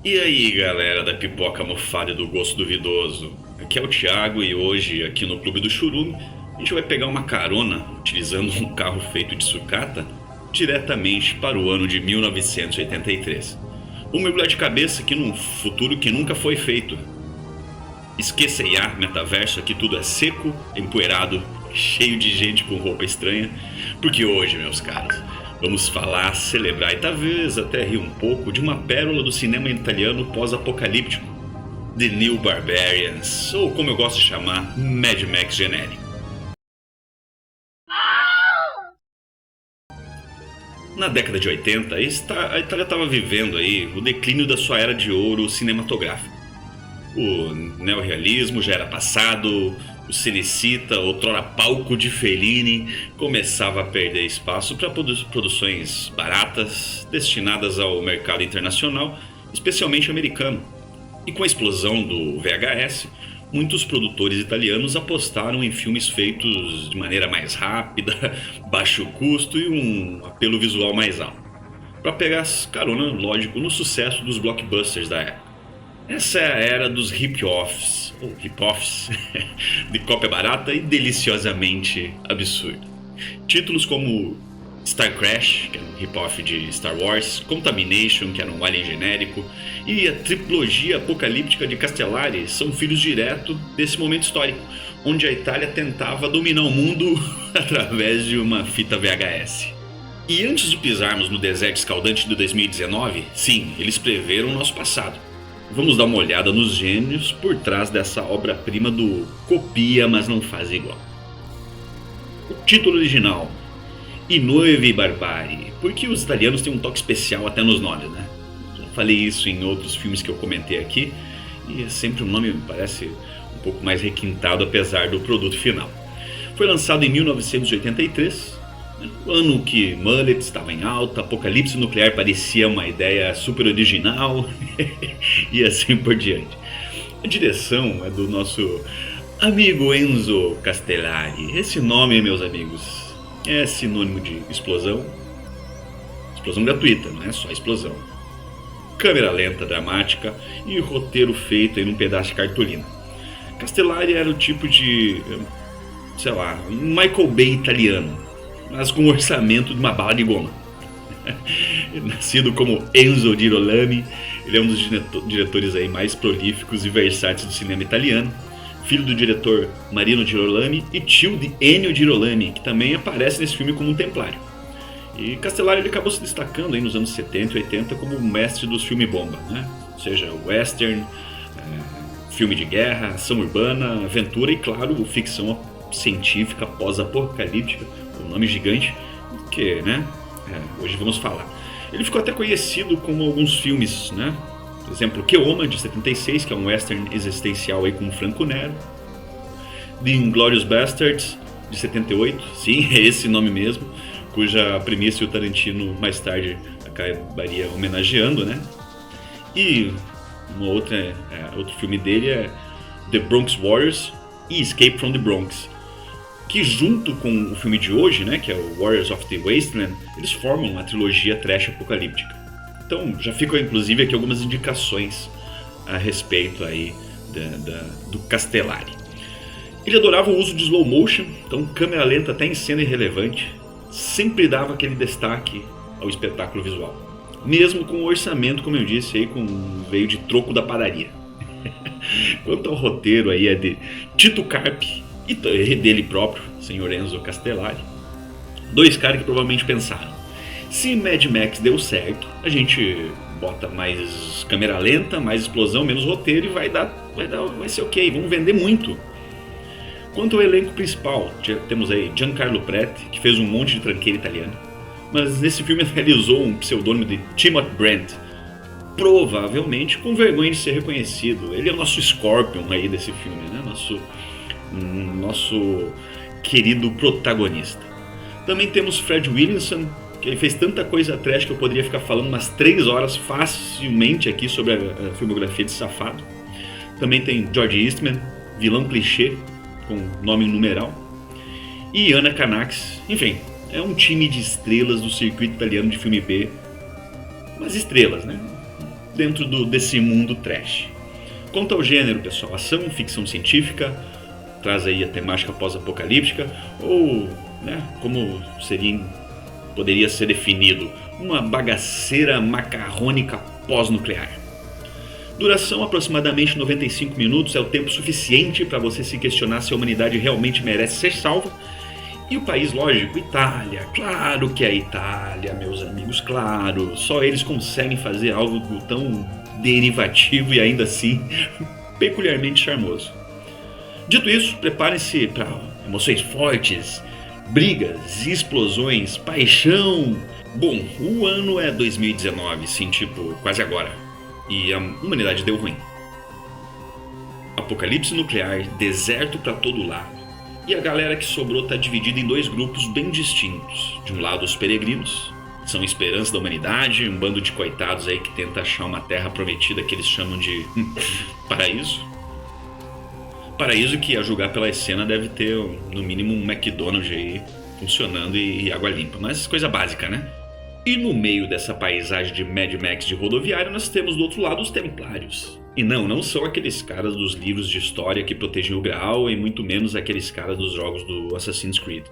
E aí, galera da pipoca mofada e do gosto duvidoso? Aqui é o Thiago e hoje, aqui no Clube do Churume, a gente vai pegar uma carona utilizando um carro feito de sucata diretamente para o ano de 1983. Vamos mergulhar de cabeça aqui num futuro que nunca foi feito. Esqueça IA, metaverso, aqui tudo é seco, empoeirado, cheio de gente com roupa estranha, porque hoje, meus caros, vamos falar, celebrar e talvez até rir um pouco de uma pérola do cinema italiano pós-apocalíptico, The New Barbarians, ou como eu gosto de chamar, Mad Max genérico. Na década de 80, a Itália estava vivendo aí o declínio da sua era de ouro cinematográfica. O neorrealismo já era passado, o Cinecita, outrora palco de Fellini, começava a perder espaço para produções baratas, destinadas ao mercado internacional, especialmente americano. E com a explosão do VHS, muitos produtores italianos apostaram em filmes feitos de maneira mais rápida, baixo custo e um apelo visual mais alto, para pegar carona, lógico, no sucesso dos blockbusters da época. Essa é a era dos hip-offs, ou hip-offs, de cópia barata e deliciosamente absurda. Títulos como Star Crash, que era um hip-off de Star Wars, Contamination, que era um alien genérico, e a trilogia apocalíptica de Castellari são filhos direto desse momento histórico, onde a Itália tentava dominar o mundo através de uma fita VHS. E antes de pisarmos no deserto escaldante de 2019, sim, eles preveram o nosso passado. Vamos dar uma olhada nos gênios por trás dessa obra-prima do copia, mas não faz igual. O título original, I Nuovi Barbari, porque os italianos têm um toque especial até nos nomes, né? Já falei isso em outros filmes que eu comentei aqui, e é sempre um nome me parece um pouco mais requintado apesar do produto final. Foi lançado em 1983, o ano que mullet estava em alta, apocalipse nuclear parecia uma ideia super original e assim por diante. A direção é do nosso amigo Enzo Castellari. Esse nome, meus amigos, é sinônimo de explosão. Explosão gratuita, não é só explosão. Câmera lenta, dramática e roteiro feito em um pedaço de cartolina. Castellari era o tipo de, sei lá, um Michael Bay italiano, mas com o orçamento de uma bala de goma. Nascido como Enzo Girolami, ele é um dos diretores aí mais prolíficos e versáteis do cinema italiano, filho do diretor Marino Girolami e tio de Ennio Girolami, que também aparece nesse filme como um templário. E Castellari ele acabou se destacando aí nos anos 70 e 80 como o mestre dos filmes bomba, né? Ou seja, western, filme de guerra, ação urbana, aventura e, claro, ficção científica pós-apocalíptica, um nome gigante que, né, hoje vamos falar. Ele ficou até conhecido com alguns filmes, né? Por exemplo, Keoma, de 76, que é um western existencial aí com Franco Nero. The Inglourious Basterds, de 78, sim, é esse nome mesmo, cuja premissa o Tarantino mais tarde acabaria homenageando, né? E outro filme dele é The Bronx Warriors e Escape from the Bronx, que junto com o filme de hoje, né, que é o Warriors of the Wasteland, eles formam uma trilogia trash apocalíptica. Então já ficam inclusive aqui algumas indicações a respeito aí do Castellari. Ele adorava o uso de slow motion, então câmera lenta até em cena irrelevante, sempre dava aquele destaque ao espetáculo visual. Mesmo com o orçamento, como eu disse, aí, veio de troco da padaria. Quanto ao roteiro aí é de Tito Carpi e dele próprio, senhor Enzo Castellari. Dois caras que provavelmente pensaram: se Mad Max deu certo, a gente bota mais câmera lenta, mais explosão, menos roteiro e vai ser ok, vamos vender muito. Quanto ao elenco principal, temos aí Giancarlo Preti, que fez um monte de tranqueira italiana, mas nesse filme realizou um pseudônimo de Timothy Brent, provavelmente com vergonha de ser reconhecido. Ele é o nosso Scorpion aí desse filme, né? Nosso querido protagonista. Também temos Fred Williamson, que ele fez tanta coisa trash que eu poderia ficar falando umas 3 horas facilmente aqui sobre a filmografia de safado. Também tem George Eastman, vilão clichê, com nome em numeral. E Ana Canax, enfim, é um time de estrelas do circuito italiano de filme B. Mas estrelas, né? desse mundo trash. Quanto ao gênero, pessoal, ação, ficção científica, traz aí a temática pós-apocalíptica, ou, né, como poderia ser definido, uma bagaceira macarrônica pós-nuclear. Duração aproximadamente 95 minutos é o tempo suficiente para você se questionar se a humanidade realmente merece ser salva. E o país, lógico, Itália. Claro que é a Itália, meus amigos, claro. Só eles conseguem fazer algo tão derivativo e ainda assim peculiarmente charmoso. Dito isso, preparem-se para emoções fortes, brigas, explosões, paixão. Bom, o ano é 2019, sim, tipo, quase agora. E a humanidade deu ruim. Apocalipse nuclear, deserto pra todo lado. E a galera que sobrou tá dividida em dois grupos bem distintos. De um lado, os peregrinos, que são a esperança da humanidade, um bando de coitados aí que tenta achar uma terra prometida que eles chamam de paraíso. Paraíso que, a julgar pela cena, deve ter no mínimo um McDonald's aí funcionando e água limpa. Mas coisa básica, né? E no meio dessa paisagem de Mad Max de rodoviário, nós temos do outro lado os Templários. E não são aqueles caras dos livros de história que protegem o Graal, e muito menos aqueles caras dos jogos do Assassin's Creed.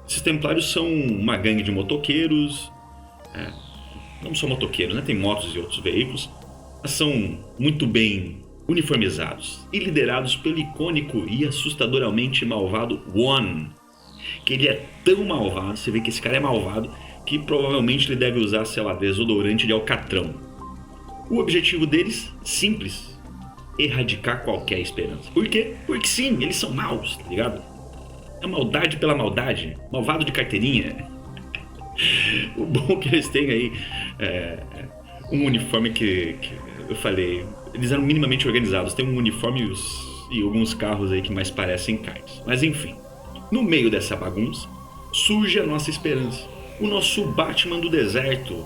Esses Templários são uma gangue de motoqueiros, não só motoqueiros, né? Tem motos e outros veículos, mas são muito bem uniformizados e liderados pelo icônico e assustadoramente malvado One. Que ele é tão malvado, você vê que esse cara é malvado, que provavelmente ele deve usar, sei lá, desodorante de alcatrão. O objetivo deles, simples, erradicar qualquer esperança. Por quê? Porque sim, eles são maus, tá ligado? É maldade pela maldade, malvado de carteirinha. O bom é que eles têm aí um uniforme que eu falei, eles eram minimamente organizados, tem um uniforme e alguns carros aí que mais parecem carros. Mas enfim, no meio dessa bagunça, surge a nossa esperança. O nosso Batman do deserto,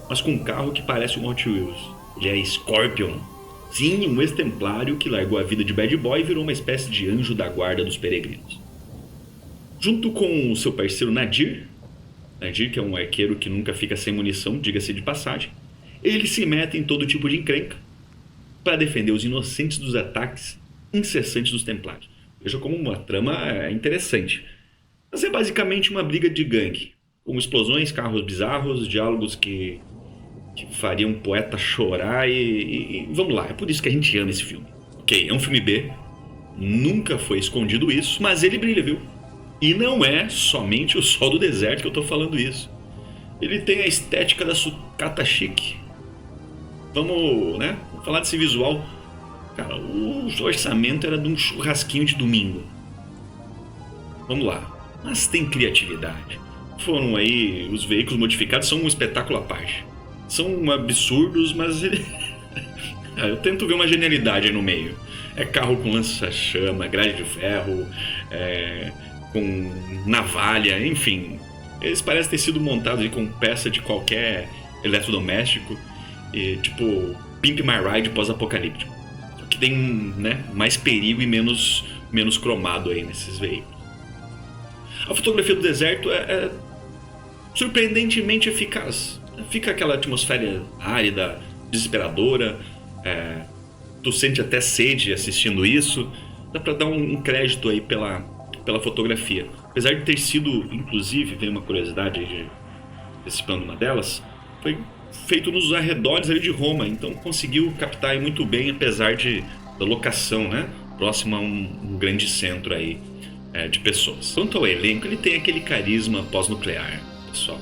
mas com um carro que parece um Hot Wheels. Ele é Scorpion. Sim, um ex-templário que largou a vida de bad boy e virou uma espécie de anjo da guarda dos peregrinos. Junto com o seu parceiro Nadir, que é um arqueiro que nunca fica sem munição, diga-se de passagem, eles se metem em todo tipo de encrenca para defender os inocentes dos ataques incessantes dos templários. Veja como uma trama é interessante. Mas é basicamente uma briga de gangue, com explosões, carros bizarros, diálogos que fariam um poeta chorar e vamos lá, é por isso que a gente ama esse filme. Ok, é um filme B, nunca foi escondido isso, mas ele brilha, viu? E não é somente o Sol do Deserto que eu tô falando isso. Ele tem a estética da sucata chique. Vamos falar desse visual. Cara, o orçamento era de um churrasquinho de domingo. Vamos lá, mas tem criatividade. Foram aí, os veículos modificados são um espetáculo à parte. São absurdos, mas eu tento ver uma genialidade aí no meio. É carro com lança-chama, grade de ferro, com navalha, enfim. Eles parecem ter sido montados aí com peça de qualquer eletrodoméstico, tipo Pimp My Ride pós-apocalíptico. Que tem mais perigo e menos cromado aí nesses veículos. A fotografia do deserto é surpreendentemente eficaz. Fica aquela atmosfera árida, desesperadora. Tu sente até sede assistindo isso. Dá pra dar um crédito aí pela fotografia. Apesar de ter sido, inclusive, veio uma curiosidade aí antecipando uma delas, foi feito nos arredores ali de Roma, então conseguiu captar aí muito bem, apesar da locação, próxima a um grande centro aí de pessoas. Quanto ao elenco, ele tem aquele carisma pós-nuclear, pessoal.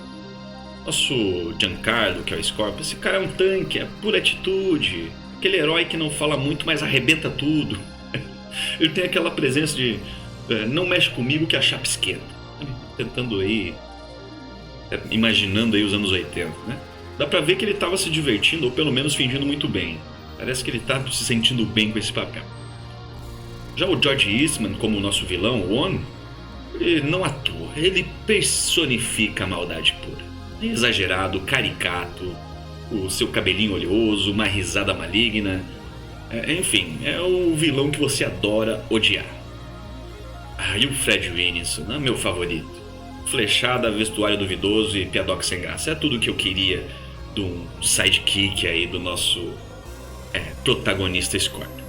Nosso Giancarlo, que é o Scorpio, esse cara é um tanque, é pura atitude, aquele herói que não fala muito, mas arrebenta tudo. Ele tem aquela presença de não mexe comigo que a chapa esquenta. Tentando aí, imaginando aí os anos 80, Dá pra ver que ele tava se divertindo, ou pelo menos fingindo muito bem. Parece que ele tá se sentindo bem com esse papel. Já o George Eastman, como o nosso vilão, o One, ele não atua, ele personifica a maldade pura. É exagerado, caricato, o seu cabelinho oleoso, uma risada maligna. Enfim, é o vilão que você adora odiar. E o Fred Winston, meu favorito. Flechada, vestuário duvidoso e piadoca sem graça. É tudo o que eu queria do sidekick aí do nosso protagonista Scorpion.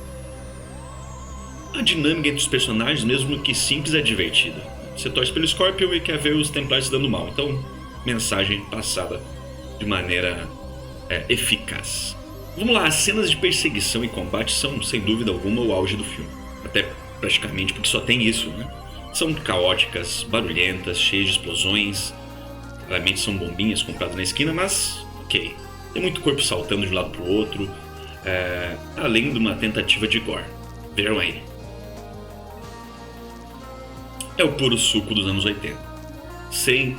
A dinâmica entre os personagens, mesmo que simples, é divertida. Você torce pelo Scorpion e quer ver os Templários se dando mal. Então, mensagem passada de maneira eficaz. Vamos lá, as cenas de perseguição e combate são, sem dúvida alguma, o auge do filme. Até praticamente porque só tem isso, né? São caóticas, barulhentas, cheias de explosões. Claramente são bombinhas compradas na esquina, mas ok. Tem muito corpo saltando de um lado para o outro, além de uma tentativa de gore. Vejam aí. É o puro suco dos anos 80. Sem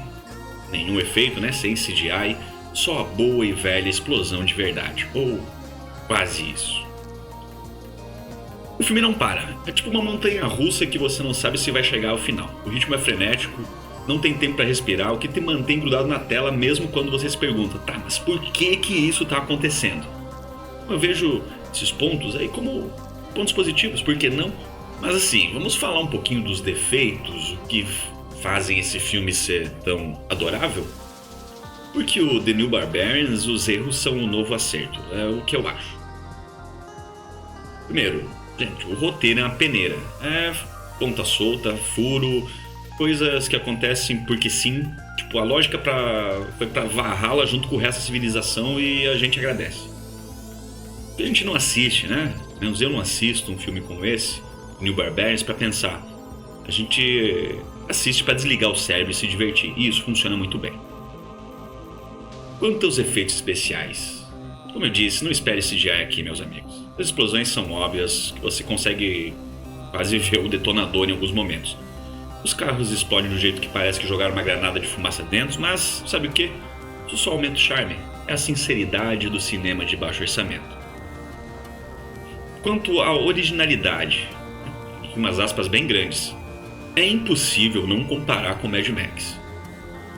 nenhum efeito, né? Sem CGI, só a boa e velha explosão de verdade. Ou quase isso. O filme não para. É tipo uma montanha russa que você não sabe se vai chegar ao final. O ritmo é frenético, não tem tempo para respirar, o que te mantém grudado na tela mesmo quando você se pergunta, tá, mas por que isso tá acontecendo? Eu vejo esses pontos aí como pontos positivos, por que não? Mas assim, vamos falar um pouquinho dos defeitos, o que fazem esse filme ser tão adorável? Porque o The New Barbarians, os erros são um novo acerto, é o que eu acho. Primeiro, gente, o roteiro é uma peneira. É ponta solta, furo, coisas que acontecem porque sim. Tipo, a lógica foi pra Valhalla junto com o resto da civilização e a gente agradece. A gente não assiste, né? Menos eu não assisto um filme como esse, New Barbarians, pra pensar. A gente assiste pra desligar o cérebro e se divertir. E isso funciona muito bem. Quanto aos efeitos especiais, como eu disse, não espere CGI aqui, meus amigos. As explosões são óbvias, que você consegue quase ver o detonador em alguns momentos. Os carros explodem do jeito que parece que jogaram uma granada de fumaça dentro, mas sabe o que? Isso só aumenta o charme. É a sinceridade do cinema de baixo orçamento. Quanto à originalidade, com umas aspas bem grandes, é impossível não comparar com Mad Max.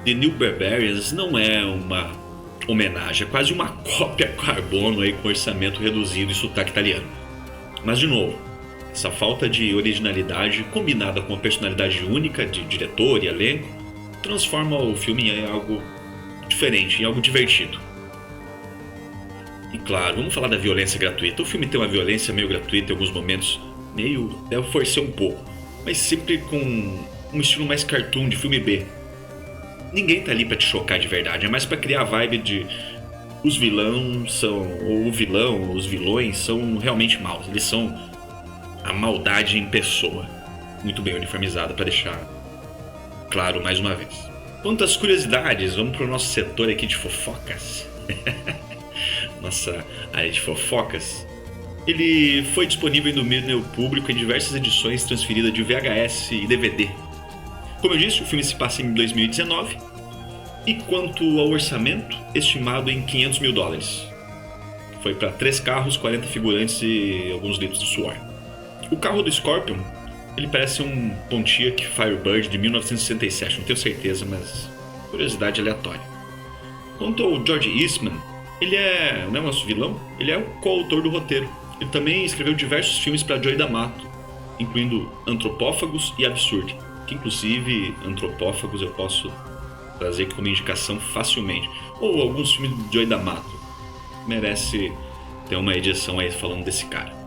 The New Barbarians não é uma homenagem, é quase uma cópia carbono aí com orçamento reduzido e sotaque italiano. Mas de novo, essa falta de originalidade combinada com a personalidade única de diretor e elenco transforma o filme em algo diferente, em algo divertido. E claro, vamos falar da violência gratuita. O filme tem uma violência meio gratuita em alguns momentos, eu forcei um pouco, mas sempre com um estilo mais cartoon de filme B. Ninguém tá ali pra te chocar de verdade, é mais pra criar a vibe de os vilões os vilões são realmente maus, eles são a maldade em pessoa, muito bem uniformizada pra deixar claro mais uma vez. Quanto às curiosidades, vamos pro nosso setor aqui de fofocas. Nossa área de fofocas. Ele foi disponível em domínio público em diversas edições transferidas de VHS e DVD. Como eu disse, o filme se passa em 2019. E quanto ao orçamento, estimado em $500 mil. Foi para 3 carros, 40 figurantes e alguns litros de suor. O carro do Scorpion, ele parece um Pontiac Firebird de 1967, não tenho certeza, mas curiosidade aleatória. Quanto ao George Eastman, ele não é o nosso vilão, ele é o coautor do roteiro. Ele também escreveu diversos filmes para Joey D'Amato, incluindo Antropófagos e Absurd, que inclusive Antropófagos eu posso trazer como indicação facilmente. Ou alguns filmes de Joey D'Amato. Merece ter uma edição aí falando desse cara.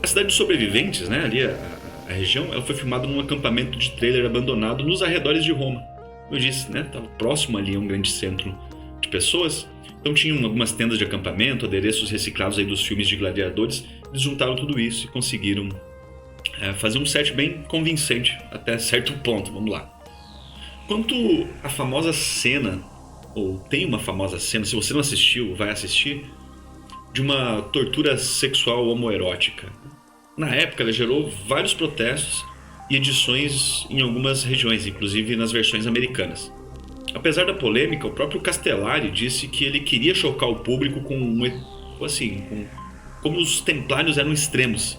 A cidade dos sobreviventes, né, ali a região, ela foi filmada num acampamento de trailer abandonado nos arredores de Roma. Como eu disse, né, estava próximo ali a um grande centro de pessoas. Então tinham algumas tendas de acampamento, adereços reciclados aí dos filmes de gladiadores. Eles juntaram tudo isso e conseguiram fazer um set bem convincente até certo ponto. Vamos lá. Quanto à famosa cena, ou tem uma famosa cena, se você não assistiu, vai assistir, de uma tortura sexual homoerótica. Na época ela gerou vários protestos e edições em algumas regiões, inclusive nas versões americanas. Apesar da polêmica, o próprio Castellari disse que ele queria chocar o público como os templários eram extremos.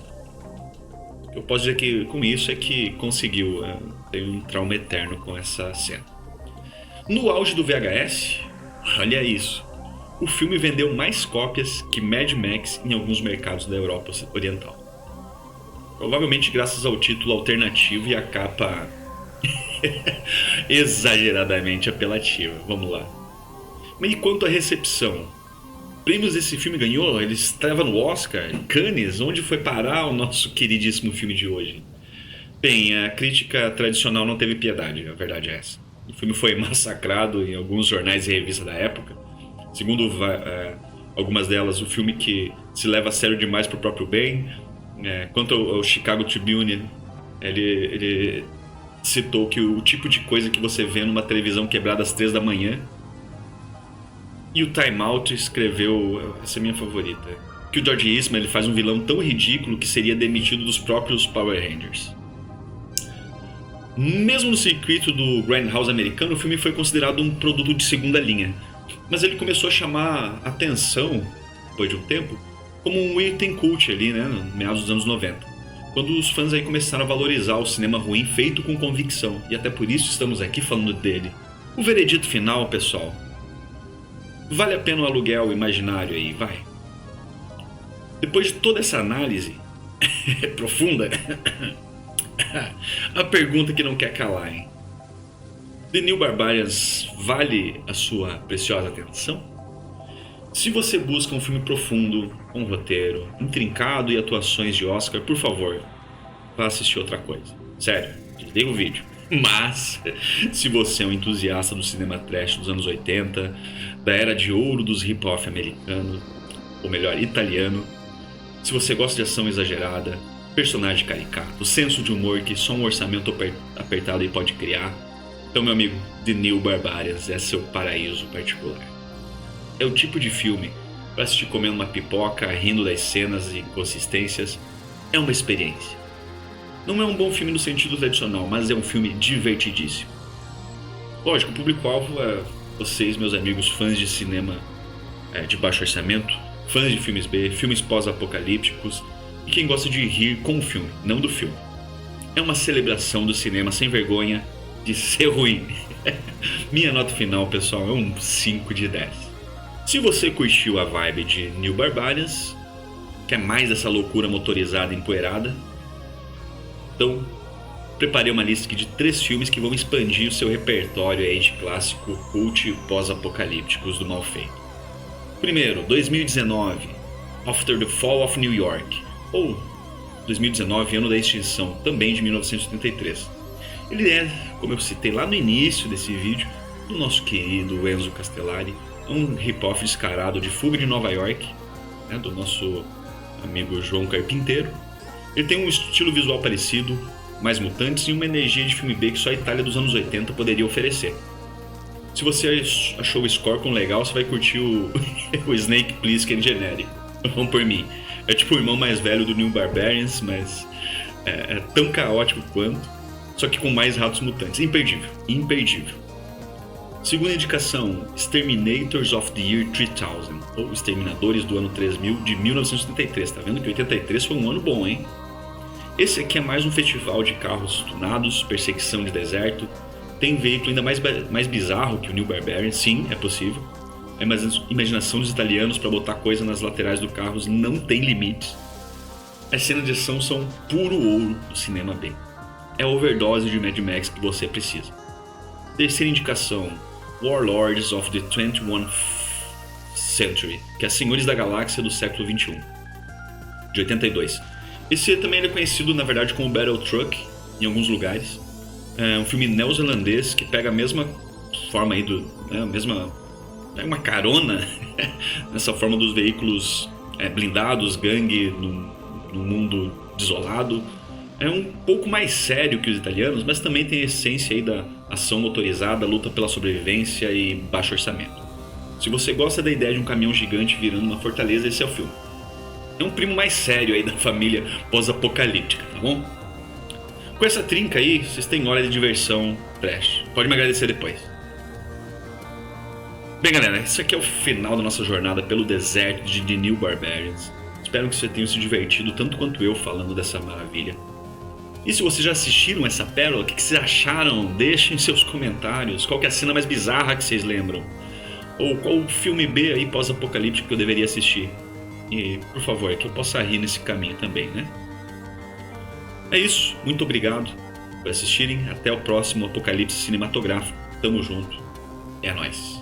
Eu posso dizer que com isso é que conseguiu ter um trauma eterno com essa cena. No auge do VHS, olha isso, o filme vendeu mais cópias que Mad Max em alguns mercados da Europa Oriental. Provavelmente graças ao título alternativo e à capa exageradamente apelativa. Vamos lá. Mas e quanto à recepção? Prêmios esse filme ganhou? Ele estava no Oscar? Cannes? Onde foi parar o nosso queridíssimo filme de hoje? Bem, a crítica tradicional não teve piedade, a verdade é essa. O filme foi massacrado em alguns jornais e revistas da época. Segundo algumas delas, o filme que se leva a sério demais pro próprio bem. Quanto ao Chicago Tribune, ele citou que o tipo de coisa que você vê numa televisão quebrada às 3 da manhã. E o Time Out escreveu, essa é a minha favorita, que o George Eastman ele faz um vilão tão ridículo que seria demitido dos próprios Power Rangers. Mesmo no circuito do Grindhouse americano, o filme foi considerado um produto de segunda linha. Mas ele começou a chamar atenção, depois de um tempo, como um item cult ali, né, no meados dos anos 90. Quando os fãs aí começaram a valorizar o cinema ruim feito com convicção. E até por isso estamos aqui falando dele. O veredito final, pessoal. Vale a pena o aluguel imaginário aí, vai. Depois de toda essa análise profunda, a pergunta que não quer calar, hein? The New Barbarians vale a sua preciosa atenção? Se você busca um filme profundo, com roteiro, intrincado e atuações de Oscar, por favor, vá assistir outra coisa. Sério, desliga o vídeo. Mas, se você é um entusiasta do cinema trash dos anos 80, da era de ouro dos hip-hop americanos, ou melhor, italiano, se você gosta de ação exagerada, personagem caricato, senso de humor que só um orçamento apertado aí pode criar, então, meu amigo, The New Barbarians é seu paraíso particular. É o tipo de filme para assistir comendo uma pipoca, rindo das cenas e inconsistências. É uma experiência. Não é um bom filme no sentido tradicional, mas é um filme divertidíssimo. Lógico, o público-alvo é vocês, meus amigos fãs de cinema de baixo orçamento, fãs de filmes B, filmes pós-apocalípticos e quem gosta de rir com o filme, não do filme. É uma celebração do cinema sem vergonha de ser ruim. Minha nota final, pessoal, é um 5 de 10. Se você curtiu a vibe de New Barbarians, quer mais dessa loucura motorizada e empoeirada, então preparei uma lista aqui de 3 filmes que vão expandir o seu repertório aí de clássico cult pós-apocalípticos do mal feito. Primeiro, 2019, After the Fall of New York, ou 2019, ano da extinção, também de 1973. Ele é, como eu citei lá no início desse vídeo, do nosso querido Enzo Castellari, um rip-off descarado de Fuga de Nova York, né, do nosso amigo João Carpinteiro. Ele tem um estilo visual parecido, mais mutantes e uma energia de filme B que só a Itália dos anos 80 poderia oferecer. Se você achou o Scorpion legal, você vai curtir o Snake Plissken genérico. Vamos por mim. É tipo o irmão mais velho do New Barbarians, mas é tão caótico quanto, só que com mais ratos mutantes. Imperdível, imperdível. Segunda indicação, Exterminators of the Year 3000, ou Exterminadores do ano 3000 de 1973. Tá vendo que 83 foi um ano bom, hein? Esse aqui é mais um festival de carros tunados, perseguição de deserto. Tem veículo ainda mais bizarro que o New Barbarian, sim, é possível. A imaginação dos italianos para botar coisa nas laterais do carro não tem limites. As cenas de ação são puro ouro do cinema B. É a overdose de Mad Max que você precisa. Terceira indicação, Warlords of the 21st Century, que é Senhores da Galáxia do século XXI, de 82. Esse também é conhecido, na verdade, como Battle Truck, em alguns lugares. É um filme neozelandês que pega a mesma forma aí é uma carona nessa forma dos veículos blindados, gangue no mundo desolado. É um pouco mais sério que os italianos, mas também tem a essência aí da ação motorizada, luta pela sobrevivência e baixo orçamento. Se você gosta da ideia de um caminhão gigante virando uma fortaleza, esse é o filme. É um primo mais sério aí da família pós-apocalíptica, tá bom? Com essa trinca aí, vocês têm hora de diversão trash. Pode me agradecer depois. Bem, galera, esse aqui é o final da nossa jornada pelo deserto de The New Barbarians. Espero que vocês tenham se divertido tanto quanto eu falando dessa maravilha. E se vocês já assistiram essa pérola, o que vocês acharam? Deixem seus comentários. Qual que é a cena mais bizarra que vocês lembram? Ou qual o filme B aí pós-apocalíptico que eu deveria assistir? E, por favor, que eu possa rir nesse caminho também, né? É isso. Muito obrigado por assistirem. Até o próximo Apocalipse Cinematográfico. Tamo junto. É nóis.